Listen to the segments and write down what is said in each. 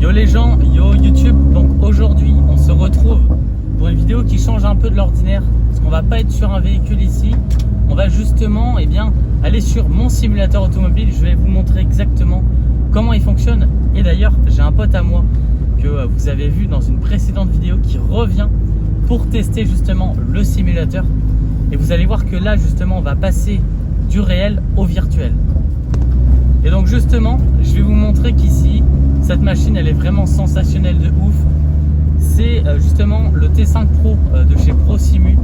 Yo les gens, yo YouTube, donc aujourd'hui on se retrouve pour une vidéo qui change un peu de l'ordinaire parce qu'on va pas être sur un véhicule ici, on va justement aller sur mon simulateur automobile. Je vais vous montrer exactement comment il fonctionne et d'ailleurs j'ai un pote à moi que vous avez vu dans une précédente vidéo qui revient pour tester justement le simulateur et vous allez voir que là justement on va passer du réel au virtuel. Et donc justement je vais vous montrer qu'ici cette machine elle est vraiment sensationnelle de ouf. C'est justement le T5 Pro de chez ProSimu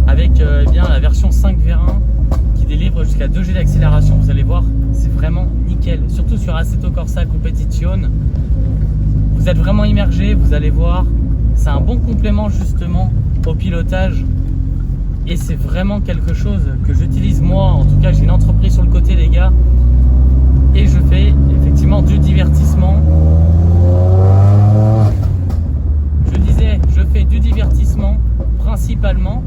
avec la version 5V1 qui délivre jusqu'à 2G d'accélération. Vous allez voir, c'est vraiment nickel, surtout sur Assetto Corsa Competition. Vous êtes vraiment immergé, vous allez voir, c'est un bon complément justement au pilotage et c'est vraiment quelque chose que j'utilise moi. En tout cas j'ai une entreprise sur le côté les gars et je fais effectivement du divertissement. Je disais, je fais du divertissement principalement,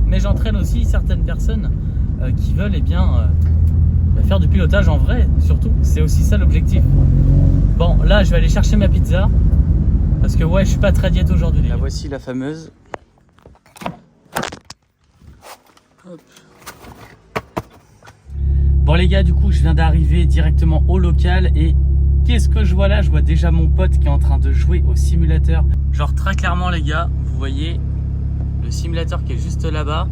mais j'entraîne aussi certaines personnes qui veulent faire du pilotage en vrai, surtout, c'est aussi ça l'objectif. Bon, là je vais aller chercher ma pizza, parce que ouais, je suis pas très diète aujourd'hui. La voici la fameuse. Hop. Bon les gars, du coup je viens d'arriver directement au local et qu'est-ce que je vois là? Je vois déjà mon pote qui est en train de jouer au simulateur. Genre très clairement les gars, vous voyez le simulateur qui est juste là-bas.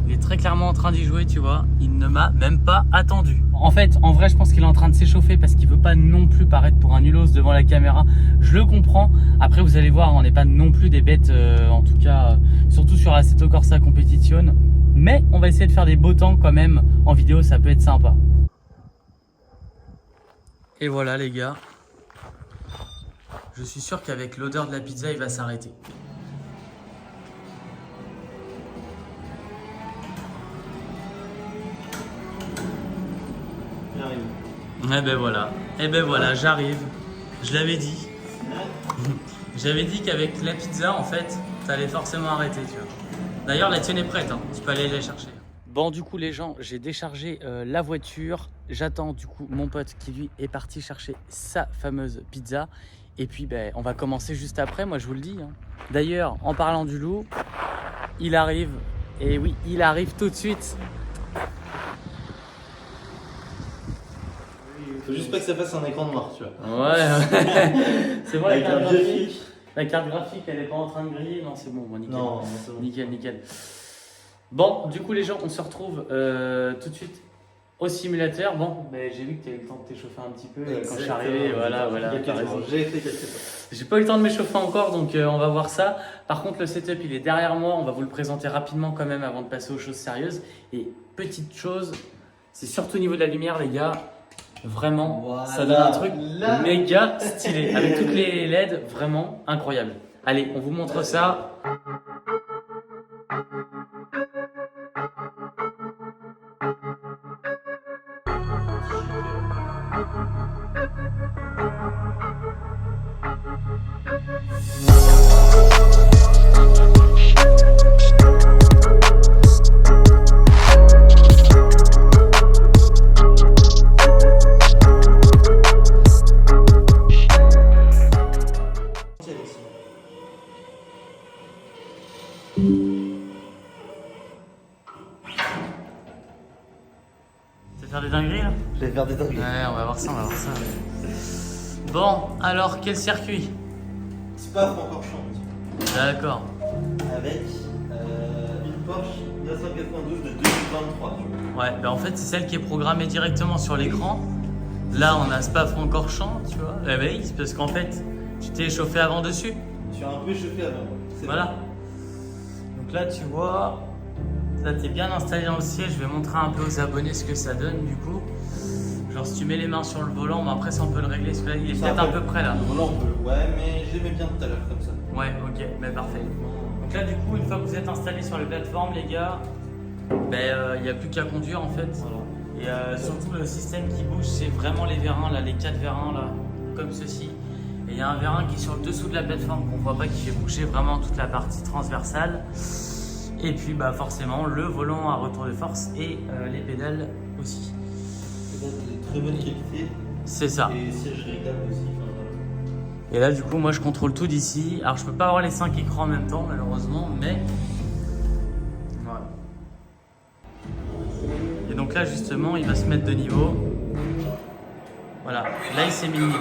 Il est très clairement en train d'y jouer, tu vois. Il ne m'a même pas attendu. En fait, en vrai, je pense qu'il est en train de s'échauffer parce qu'il veut pas non plus paraître pour un nulos devant la caméra. Je le comprends. Après, vous allez voir, on n'est pas non plus des bêtes, en tout cas, surtout sur Assetto Corsa Competition. Mais on va essayer de faire des beaux temps quand même en vidéo, ça peut être sympa. Et voilà les gars. Je suis sûr qu'avec l'odeur de la pizza, il va s'arrêter. Et ben voilà, j'arrive. Je l'avais dit. J'avais dit qu'avec la pizza, en fait, t'allais forcément arrêter, tu vois. D'ailleurs, la tienne est prête, hein. Tu peux aller la chercher. Bon, du coup, les gens, j'ai déchargé la voiture. J'attends du coup mon pote qui lui est parti chercher sa fameuse pizza. Et puis, on va commencer juste après, moi je vous le dis, hein. D'ailleurs, en parlant du loup, il arrive. Et oui, il arrive tout de suite. Faut juste pas que ça fasse un écran noir, tu vois. Ouais, c'est bon, la carte graphique. La carte graphique, elle est pas en train de griller. Non, c'est bon, nickel. Non, c'est bon. Nickel, nickel. Bon, du coup, les gens, on se retrouve tout de suite au simulateur. Bon, j'ai vu que tu as eu le temps de t'échauffer un petit peu quand je suis arrivé. Voilà. J'ai fait quelques pas. J'ai pas eu le temps de m'échauffer encore, donc on va voir ça. Par contre, le setup, il est derrière moi. On va vous le présenter rapidement quand même avant de passer aux choses sérieuses. Et petite chose, c'est surtout au niveau de la lumière, les gars. Vraiment, voilà, ça donne un truc méga stylé. Avec toutes les LED, vraiment incroyable. Allez, on vous montre ça. Tu vas faire des dingueries là? Je vais faire des dingueries. Ouais, on va voir ça, Bon, alors quel circuit? Spa-Francorchamps. D'accord. Avec une Porsche 992 de 2023. Ouais, en fait c'est celle qui est programmée directement sur l'écran. Là on a Spa-Francorchamps, tu vois. Oui, c'est parce qu'en fait tu t'es échauffé avant dessus. Je suis un peu échauffé avant. Voilà. Donc là tu vois, là t'es bien installé dans le siège. Je vais montrer un peu aux abonnés ce que ça donne du coup. Genre si tu mets les mains sur le volant, mais après ça on peut le régler. Celui-là il est peut-être un peu près là. Le volant on peut. Ouais, mais je l'aimais bien tout à l'heure comme ça. Ouais, ok, parfait. Donc là du coup une fois que vous êtes installé sur les plateformes les gars, il n'y a plus qu'à conduire en fait. Voilà. Et surtout le système qui bouge c'est vraiment les vérins là, les 4 vérins là, comme ceci. Et il y a un vérin qui est sur le dessous de la plateforme qu'on voit pas, qui fait bouger vraiment toute la partie transversale. Et puis forcément le volant à retour de force et les pédales aussi. Pédales de très bonne qualité. C'est ça. Et siège réglable aussi. Et là, du coup, moi, je contrôle tout d'ici. Alors, je peux pas avoir les 5 écrans en même temps, malheureusement, mais voilà. Et donc là, justement, il va se mettre de niveau. Voilà, là, il s'est mis de niveau.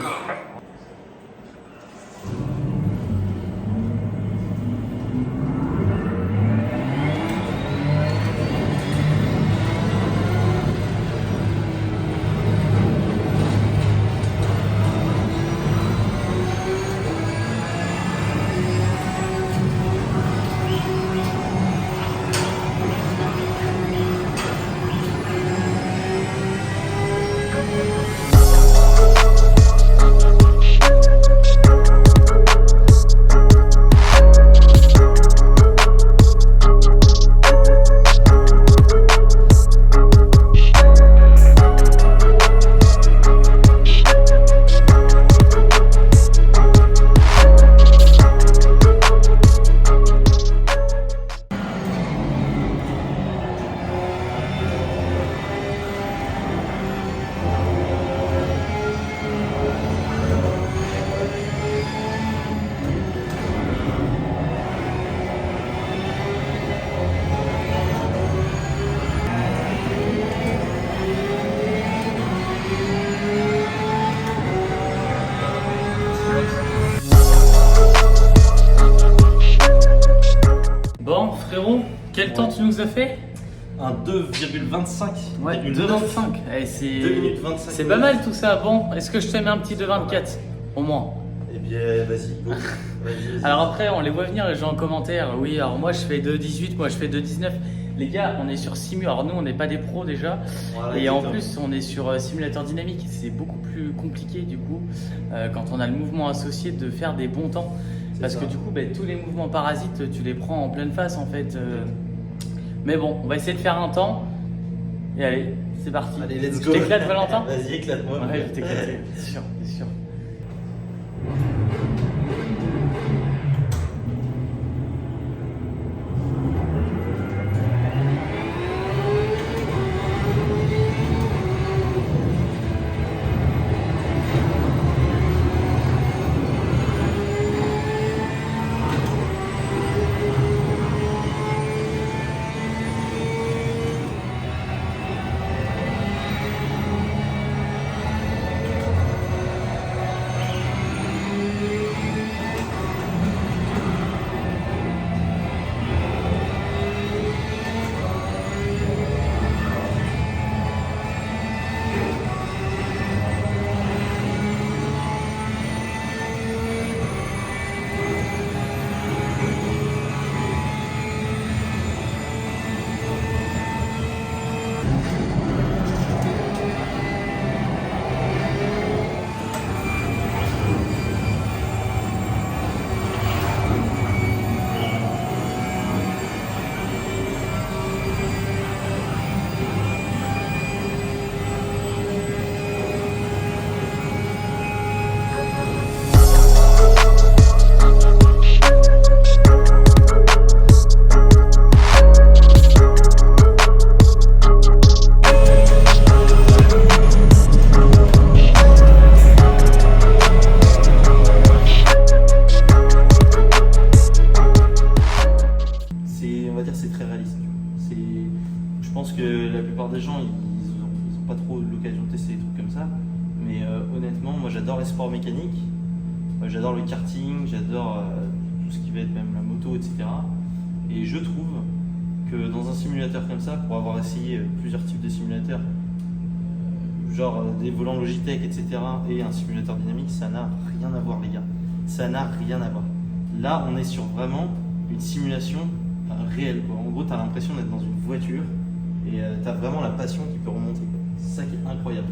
Bon, frérot, quel temps tu nous as fait? Un 2,25. Ouais, 2,25. Eh, c'est 2 minutes 25. c'est pas mal tout ça. Bon, est-ce que je te mets un petit 2,24 au moins? Eh bien, vas-y, go. Vas-y. Alors après, on les voit venir les gens en commentaire. Oui, alors moi je fais 2,18, moi je fais 2,19. Les gars, on est sur Simu. Alors nous, on n'est pas des pros déjà. Voilà, Et en exactement. plus, on est sur simulateur dynamique. C'est beaucoup plus compliqué du coup, quand on a le mouvement associé, de faire des bons temps. Parce que du coup, tous les mouvements parasites, tu les prends en pleine face en fait. Mais bon, on va essayer de faire un temps. Et allez, c'est parti. Allez, let's Je go. t'éclate, Valentin? Vas-y, éclate-moi. Ouais, je vais t'éclater, c'est sûr, c'est sûr. C'est très réaliste. Je pense que la plupart des gens, ils ont pas trop l'occasion de tester des trucs comme ça. Mais honnêtement, moi j'adore les sports mécaniques. Moi, j'adore le karting, j'adore tout ce qui va être même la moto, etc. Et je trouve que dans un simulateur comme ça, pour avoir essayé plusieurs types de simulateurs, genre des volants Logitech, etc., et un simulateur dynamique, ça n'a rien à voir, les gars. Ça n'a rien à voir. Là, on est sur vraiment une simulation réelle, quoi. En gros, tu as l'impression d'être dans une voiture et tu as vraiment la passion qui peut remonter, quoi. C'est ça qui est incroyable.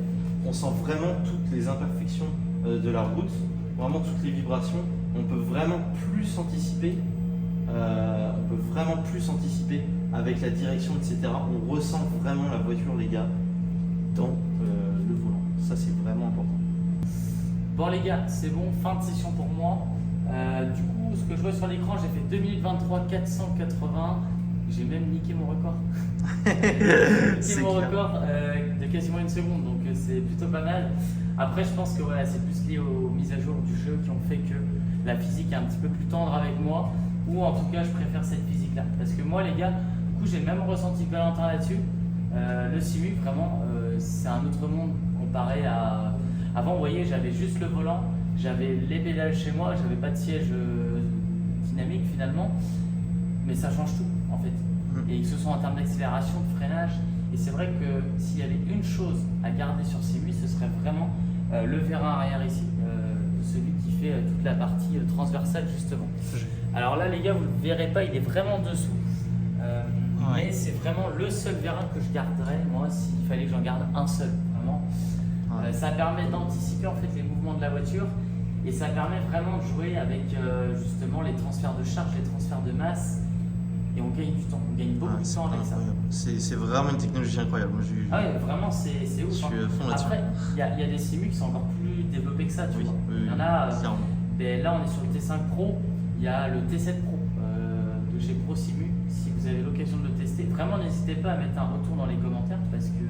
On sent vraiment toutes les imperfections de la route, vraiment toutes les vibrations. On peut vraiment plus anticiper. Avec la direction, etc. On ressent vraiment la voiture, les gars, dans le volant. Ça, c'est vraiment important. Bon les gars, c'est bon, fin de session pour moi. Du coup, ce que je vois sur l'écran, j'ai fait 2 minutes 23, 480. J'ai même niqué mon record. Niqué mon record de quasiment une seconde, donc c'est plutôt pas mal. Après, je pense que voilà, c'est plus lié aux mises à jour du jeu qui ont fait que la physique est un petit peu plus tendre avec moi, ou en tout cas, je préfère cette physique-là. Parce que moi, les gars, du coup, j'ai le même ressenti que Valentin là-dessus. Le simu, vraiment, c'est un autre monde comparé à. Avant, vous voyez, j'avais juste le volant, j'avais les pédales chez moi, j'avais pas de siège dynamique finalement, mais ça change tout en fait. Et que ce soit en termes d'accélération, de freinage. Et c'est vrai que s'il y avait une chose à garder sur Simu, ce serait vraiment le vérin arrière ici, celui qui fait toute la partie transversale justement. Alors là les gars, vous ne le verrez pas, il est vraiment dessous. Mais c'est vraiment le seul vérin que je garderais, moi, s'il fallait que j'en garde un seul, vraiment. Ça permet d'anticiper en fait les mouvements de la voiture et ça permet vraiment de jouer avec justement les transferts de charge, les transferts de masse. Et on gagne du temps, on gagne beaucoup de temps avec ça. C'est vraiment une technologie incroyable. Moi, ouais, vraiment, c'est ouf. Je suis à fond là-dessus. Après, il y a des simus qui sont encore plus développés que ça, tu vois. Il y en a. Ben là, on est sur le T5 Pro, il y a le T7 Pro de chez ProSimu. Si vous avez l'occasion de le tester, vraiment, n'hésitez pas à mettre un retour dans les commentaires parce que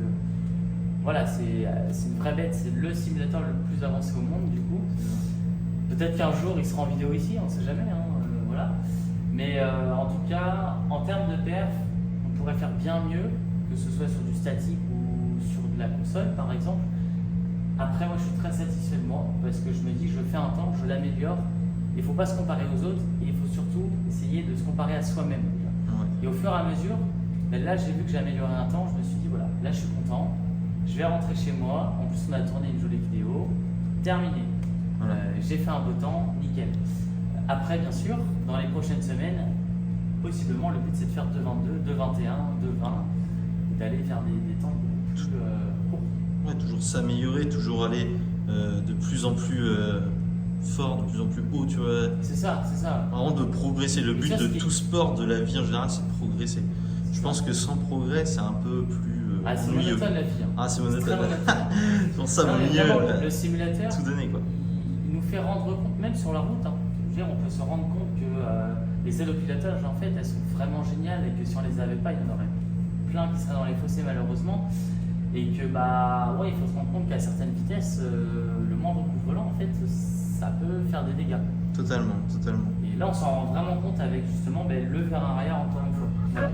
voilà, c'est une vraie bête. C'est le simulateur le plus avancé au monde, du coup. Peut-être qu'un jour, il sera en vidéo ici, on ne sait jamais. Voilà. Mais en tout cas, en termes de perf, on pourrait faire bien mieux, que ce soit sur du statique ou sur de la console par exemple. Après, moi je suis très satisfait de moi parce que je me dis je fais un temps, je l'améliore. Il ne faut pas se comparer aux autres et il faut surtout essayer de se comparer à soi-même. Et au fur et à mesure, ben là j'ai vu que j'ai amélioré un temps, je me suis dit voilà, là je suis content, je vais rentrer chez moi. En plus, on a tourné une jolie vidéo, terminé. Voilà. J'ai fait un beau temps, nickel. Après, bien sûr, dans les prochaines semaines, possiblement, le but c'est de faire 2,22, 2,21, 2,20 et d'aller vers des temps plus courts. Ouais, toujours s'améliorer, toujours aller de plus en plus fort, de plus en plus haut, tu vois. C'est ça, c'est ça. Vraiment de progresser. Le but de tout sport, de la vie en général, c'est de progresser. Je pense que sans progrès, c'est un peu plus c'est monotone la vie. C'est monotone. C'est pour ça, le simulateur, tout donner, quoi. Il nous fait rendre compte, même sur la route, on peut se rendre compte que les aides au pilotage, en fait, elles sont vraiment géniales et que si on les avait pas, il y en aurait plein qui seraient dans les fossés malheureusement. Et que il faut se rendre compte qu'à certaines vitesses, le moindre coup de volant, en fait, ça peut faire des dégâts. Totalement. Et là, on s'en rend vraiment compte avec justement le vérin arrière encore une fois. Voilà.